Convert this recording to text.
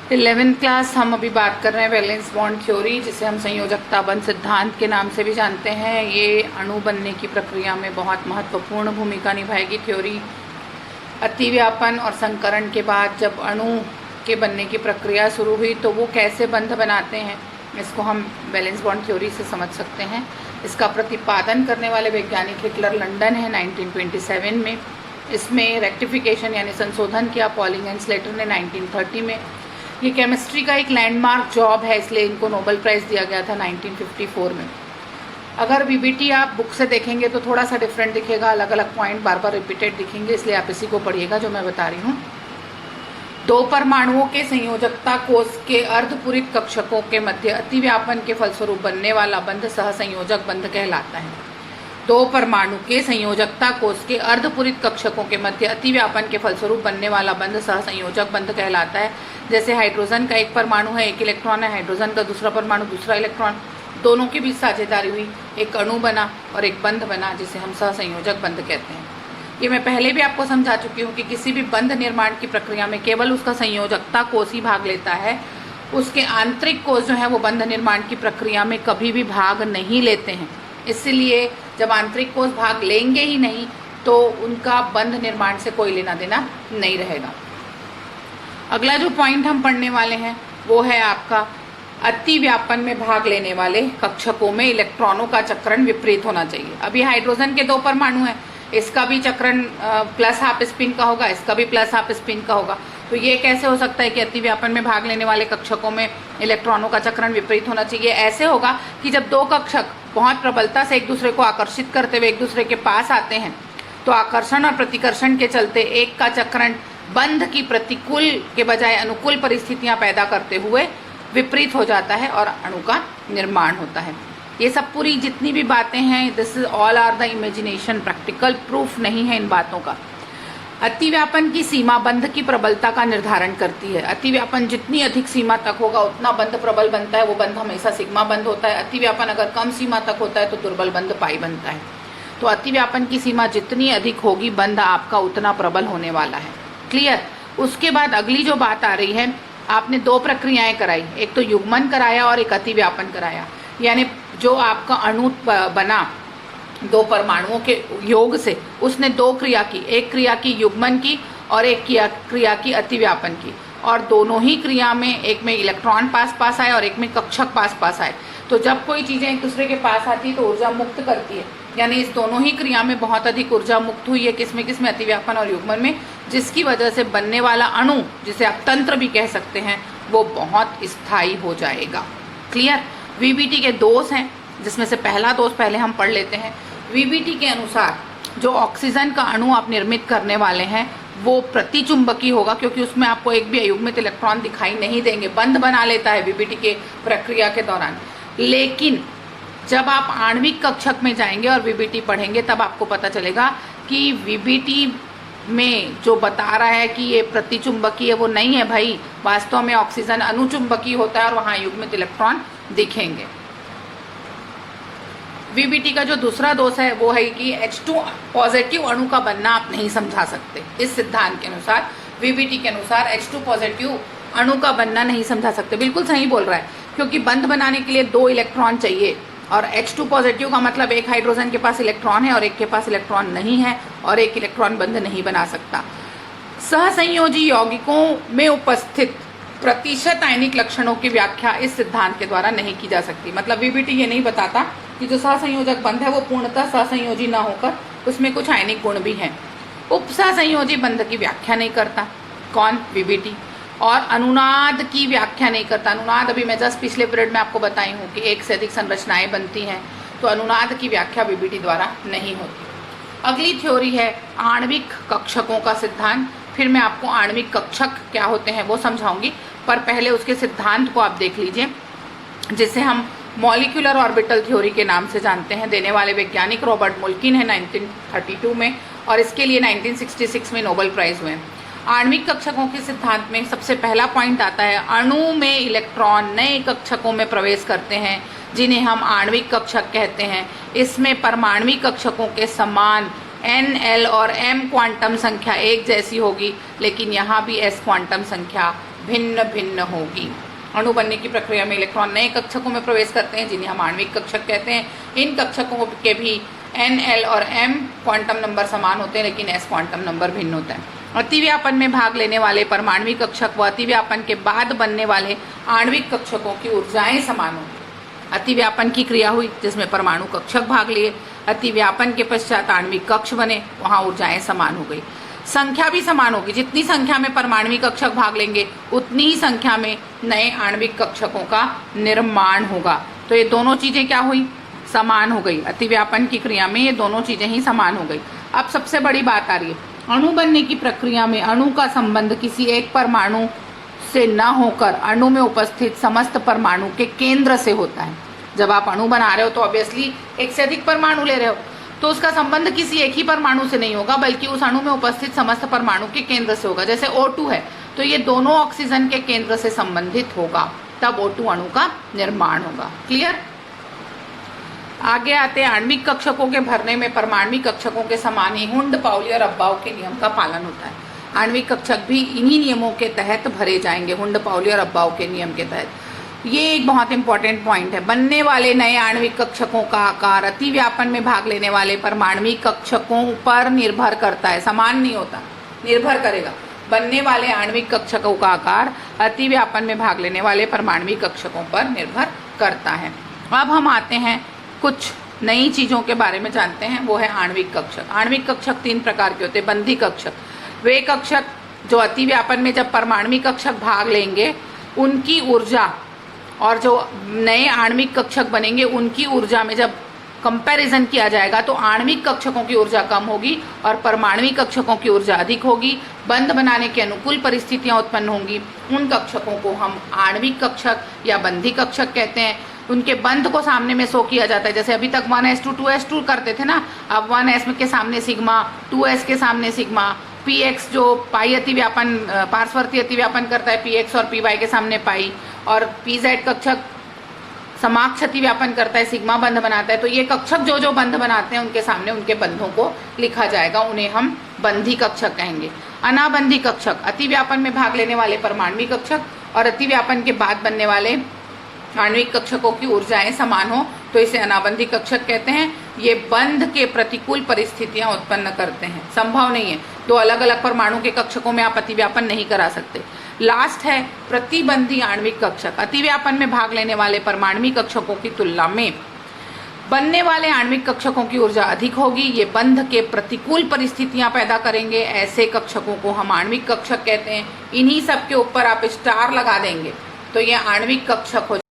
11th class हम अभी बात कर रहे हैं वैलेंस बॉन्ड थ्योरी, जिसे हम संयोजकता बंध सिद्धांत के नाम से भी जानते हैं। ये अणु बनने की प्रक्रिया में बहुत महत्वपूर्ण भूमिका निभाएगी थ्योरी। अतिव्यापन और संकरण के बाद जब अणु के बनने की प्रक्रिया शुरू हुई तो वो कैसे बंध बनाते हैं, इसको हम वैलेंस बॉन्ड थ्योरी से समझ सकते हैं। इसका प्रतिपादन करने वाले वैज्ञानिक हिटलर लंदन है 1927 में। इसमें रेक्टिफिकेशन यानी संशोधन किया पॉलिंग एंड स्लेटर ने 1930 में। ये केमिस्ट्री का एक लैंडमार्क जॉब है, इसलिए इनको नोबेल प्राइज़ दिया गया था 1954 में। अगर वीबीटी आप बुक से देखेंगे तो थोड़ा सा डिफरेंट दिखेगा, अलग अलग पॉइंट बार बार रिपीटेड दिखेंगे, इसलिए आप इसी को पढ़िएगा जो मैं बता रही हूँ। दो परमाणुओं के संयोजकता कोष के अर्धपूरित कक्षकों के मध्य अतिव्यापन के फलस्वरूप बनने वाला बंध सहसंयोजक बंध कहलाता है। दो परमाणु के संयोजकता कोष के अर्धपूरित कक्षकों के मध्य अतिव्यापन के फलस्वरूप बनने वाला बंध सहसंयोजक बंध कहलाता है। जैसे हाइड्रोजन का एक परमाणु है, एक इलेक्ट्रॉन है, हाइड्रोजन का दूसरा परमाणु दूसरा इलेक्ट्रॉन, दोनों के बीच साझेदारी हुई, एक अणु बना और एक बंध बना, जिसे हम सहसंयोजक बंध कहते हैं। ये मैं पहले भी आपको समझा चुकी हूँ कि किसी भी बंध निर्माण की प्रक्रिया में केवल उसका संयोजकता कोष ही भाग लेता है। उसके आंतरिक कोष जो है वो बंध निर्माण की प्रक्रिया में कभी भी भाग नहीं लेते हैं। इसलिए जब आंतरिक कोष भाग लेंगे ही नहीं तो उनका बंध निर्माण से कोई लेना देना नहीं रहेगा। अगला जो पॉइंट हम पढ़ने वाले हैं वो है आपका अतिव्यापन में भाग लेने वाले कक्षकों में इलेक्ट्रॉनों का चक्रण विपरीत होना चाहिए। अभी हाइड्रोजन के दो परमाणु हैं, इसका भी चक्रण प्लस हाफ स्पिन का होगा, इसका भी प्लस हाफ स्पिन का होगा। तो ये कैसे हो सकता है कि अतिव्यापन में भाग लेने वाले कक्षकों में इलेक्ट्रॉनों का चक्रण विपरीत होना चाहिए? ऐसे होगा कि जब दो कक्षक बहुत प्रबलता से एक दूसरे को आकर्षित करते हुए एक दूसरे के पास आते हैं तो आकर्षण और प्रतिकर्षण के चलते एक का चक्रण बंध की प्रतिकूल के बजाय अनुकूल परिस्थितियां पैदा करते हुए विपरीत हो जाता है और अणु का निर्माण होता है। ये सब पूरी जितनी भी बातें हैं, this is all are the imagination, practical proof नहीं है इन बातों का। अतिव्यापन की सीमा बंध की प्रबलता का निर्धारण करती है। अतिव्यापन जितनी अधिक सीमा तक होगा उतना बंध प्रबल बनता है, वो बंध हमेशा सिग्मा बंध होता है। अतिव्यापन अगर कम सीमा तक होता है तो दुर्बल बंध पाई बनता है। तो अतिव्यापन की सीमा जितनी अधिक होगी बंध आपका उतना प्रबल होने वाला है। क्लियर? उसके बाद अगली जो बात आ रही है, आपने दो प्रक्रियाएं कराई, एक तो युग्मन कराया और एक अतिव्यापन कराया। यानी जो आपका अणु बना दो परमाणुओं के योग से, उसने दो क्रिया की, एक क्रिया की युग्मन की और एक क्रिया की अतिव्यापन की। और दोनों ही क्रिया में एक में इलेक्ट्रॉन पास पास आए और एक में कक्षक पास पास आए। तो जब कोई चीज़ें एक दूसरे के पास आती है तो ऊर्जा मुक्त करती है। यानी इस दोनों ही क्रिया में बहुत अधिक ऊर्जा मुक्त हुई है, किसमें अतिव्यापन और युग्मन में, जिसकी वजह से बनने वाला अणु, जिसे आप तंत्र भी कह सकते हैं, वो बहुत स्थायी हो जाएगा। क्लियर? वीबीटी के दोष हैं, जिसमें से पहला दोष पहले हम पढ़ लेते हैं। वीबीटी के अनुसार जो ऑक्सीजन का अणु आप निर्मित करने वाले हैं वो प्रतिचुंबकीय होगा, क्योंकि उसमें आपको एक भी अयुग्मित इलेक्ट्रॉन दिखाई नहीं देंगे। बंध बना लेता है वीबीटी के प्रक्रिया के दौरान। लेकिन जब आप आणविक कक्षक में जाएंगे और वीबीटी पढ़ेंगे तब आपको पता चलेगा कि वीबीटी में जो बता रहा है कि ये प्रतिचुंबकीय, वो नहीं है भाई। वास्तव में ऑक्सीजन अनुचुंबकीय होता है और वहाँ युग्मित इलेक्ट्रॉन दिखेंगे। वीबीटी का जो दूसरा दोष है वो है कि H2 पॉजिटिव अणु का बनना आप नहीं समझा सकते। इस सिद्धांत के अनुसार, वीबीटी के अनुसार H2 पॉजिटिव अणु का बनना नहीं समझा सकते। बिल्कुल सही बोल रहा है, क्योंकि बंध बनाने के लिए दो इलेक्ट्रॉन चाहिए और H2 पॉजिटिव का मतलब एक हाइड्रोजन के पास इलेक्ट्रॉन है और एक के पास इलेक्ट्रॉन नहीं है और एक इलेक्ट्रॉन बंध नहीं बना सकता। सहसंयोजी यौगिकों में उपस्थित प्रतिशत आयनिक लक्षणों की व्याख्या इस सिद्धांत के द्वारा नहीं की जा सकती। मतलब वीबीटी ये नहीं बताता कि जो सहसंयोजक बंध है वो पूर्णतः सहसंयोजी ना होकर उसमें कुछ आयनिक गुण भी हैं। उपसहसंयोजी बंध की व्याख्या नहीं करता। कौन? वीबीटी। और अनुनाद की व्याख्या नहीं करता। अनुनाद अभी मैं जस्ट पिछले पीरियड में आपको बताई हूँ कि एक से अधिक संरचनाएं बनती हैं, तो अनुनाद की व्याख्या वीबीटी द्वारा नहीं होती। अगली थ्योरी है आणविक कक्षकों का सिद्धांत। फिर मैं आपको आणविक कक्षक क्या होते हैं वो समझाऊंगी, पर पहले उसके सिद्धांत को आप देख लीजिए, जिसे हम मॉलिक्यूलर ऑर्बिटल थ्योरी के नाम से जानते हैं। देने वाले वैज्ञानिक रॉबर्ट मुल्किन है 1932 में, और इसके लिए 1966 में नोबेल प्राइज हुए। आणविक कक्षकों के सिद्धांत में सबसे पहला पॉइंट आता है, अणु में इलेक्ट्रॉन नए कक्षकों में प्रवेश करते हैं जिन्हें हम आणविक कक्षक कहते हैं। इसमें परमाणविक कक्षकों के समान N, L और M क्वांटम संख्या एक जैसी होगी, लेकिन यहाँ भी S क्वांटम संख्या भिन्न भिन्न होगी। अणु बनने की प्रक्रिया में इलेक्ट्रॉन नए कक्षकों में प्रवेश करते हैं जिन्हें हम आणविक कक्षक कहते हैं। इन कक्षकों के भी n, l और m क्वांटम नंबर समान होते हैं, लेकिन s क्वांटम नंबर भिन्न होता है। अतिव्यापन में भाग लेने वाले परमाणविक कक्षक व अतिव्यापन के बाद बनने वाले आणविक कक्षकों की ऊर्जाएं समान होंगी। अतिव्यापन की क्रिया हुई जिसमें परमाणु कक्षक भाग लिए, अतिव्यापन के पश्चात आणविक कक्ष बने, वहां ऊर्जाएं समान हो गई। संख्या भी समान होगी, जितनी संख्या में परमाणविक कक्षक भाग लेंगे उतनी ही संख्या में नए आणविक कक्षकों का निर्माण होगा। तो ये दोनों चीजें क्या हुई, समान हो गई। अतिव्यापन की क्रिया में ये दोनों चीजें ही समान हो गई। अब सबसे बड़ी बात आ रही है, अणु बनने की प्रक्रिया में अणु का संबंध किसी एक परमाणु से न होकर अणु में उपस्थित समस्त परमाणु के केंद्र से होता है। जब आप अणु बना रहे हो तो ऑब्वियसली एक से अधिक परमाणु ले रहे हो, तो उसका संबंध किसी एक ही परमाणु से नहीं होगा, बल्कि उस अणु में उपस्थित समस्त परमाणु के केंद्र से होगा। जैसे O2 है तो ये दोनों ऑक्सीजन के केंद्र से संबंधित होगा, तब O2 अणु का निर्माण होगा। क्लियर। आगे आते हैं आणविक कक्षकों के भरने में परमाणविक कक्षकों के समान ही हुंड, पाउली और अब्बाउ के नियम का पालन होता है। आणविक कक्षक भी इन्हीं नियमों के तहत भरे जाएंगे, हुंड, पाउली और अब्बाउ के नियम के तहत। ये एक बहुत इंपॉर्टेंट पॉइंट है। बनने वाले नए आणविक कक्षकों का आकार अतिव्यापन में भाग लेने वाले परमाणविक कक्षकों पर निर्भर करता है, समान नहीं होता, निर्भर करेगा। बनने वाले आणविक कक्षकों का आकार अतिव्यापन में भाग लेने वाले परमाणविक कक्षकों पर निर्भर करता है। अब हम आते हैं कुछ नई चीजों के बारे में जानते हैं, वो है आणविक कक्षक। आणविक कक्षक 3 प्रकार के होते हैं। बंधी कक्षक, वे कक्षक जो अतिव्यापन में जब परमाणविक कक्षक भाग लेंगे उनकी ऊर्जा और जो नए आणविक कक्षक बनेंगे उनकी ऊर्जा में जब कंपैरिजन किया जाएगा तो आणविक कक्षकों की ऊर्जा कम होगी और परमाणविक कक्षकों की ऊर्जा अधिक होगी। बंध बनाने की अनुकूल परिस्थितियां उत्पन्न होंगी। उन कक्षकों को हम आणविक कक्षक या बंधी कक्षक कहते हैं। उनके बंध को सामने में शो किया जाता है, जैसे अभी तक 1s2 2s2 करते थे ना, अब 1s के सामने सिग्मा, 2s के सामने सिग्मा, px जो पाई अतिव्यापन पार्श्ववर्ती अतिव्यापन करता है px और py के सामने पाई, और pz कक्षक समाक्ष अतिव्यापन करता है, सिग्मा बंध बनाता है। तो ये कक्षक जो जो बंध बनाते हैं उनके सामने उनके बंधों को लिखा जाएगा, उन्हें हम बंधी कक्षक कहेंगे। अनाबंधी कक्षक, अतिव्यापन में भाग लेने वाले परमाणविक कक्षक और अतिव्यापन के बाद बनने वाले आणविक कक्षकों की ऊर्जाएं समान हो तो इसे अनाबंधी कक्षक कहते हैं। ये बंध के प्रतिकूल परिस्थितियां उत्पन्न करते हैं, संभव नहीं है। 2 अलग अलग परमाणु के कक्षकों में आप अतिव्यापन नहीं करा सकते। लास्ट है प्रतिबंधी आणविक कक्षक। अतिव्यापन में भाग लेने वाले परमाणविक कक्षकों की तुलना में बनने वाले आणविक कक्षकों की ऊर्जा अधिक होगी। ये बंध के प्रतिकूल परिस्थितियां पैदा करेंगे। ऐसे कक्षकों को हम आणविक कक्षक कहते हैं। इन्हीं सब के ऊपर आप स्टार लगा देंगे तो ये आणविक कक्षक हो